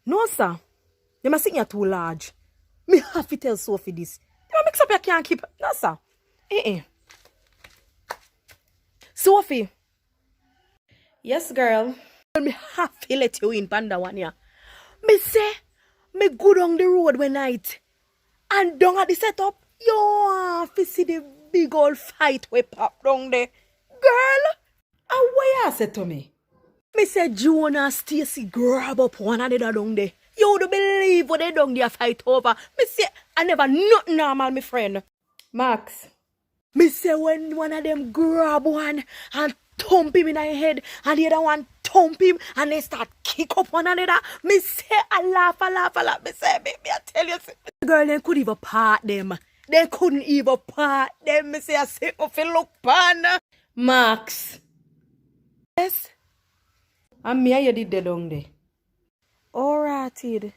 No, sir. You must think you're too large. Me have to tell Sophie this. You mix up you can't keep. No, sir. Sophie. Yes, girl. Me have to let you in, Panda one, yeah. Me say, me go down the road one night. And down at the setup, you have to see the big old fight we pop down there. Girl. And what you said to me? Me say Jonah and Stacy grab up one another down there. You don't believe what they down there fight over. Me say, I never nothing normal, my friend. Max. Me say when one of them grab one and thump him in the head and the other one thump him and they start kick up one another. Me say I laugh. Me say, baby, I tell you. The girl, they couldn't even part them. They couldn't even part them. Me say I say, if you look pan. Max. Yes? And me and you did the down there. Alright,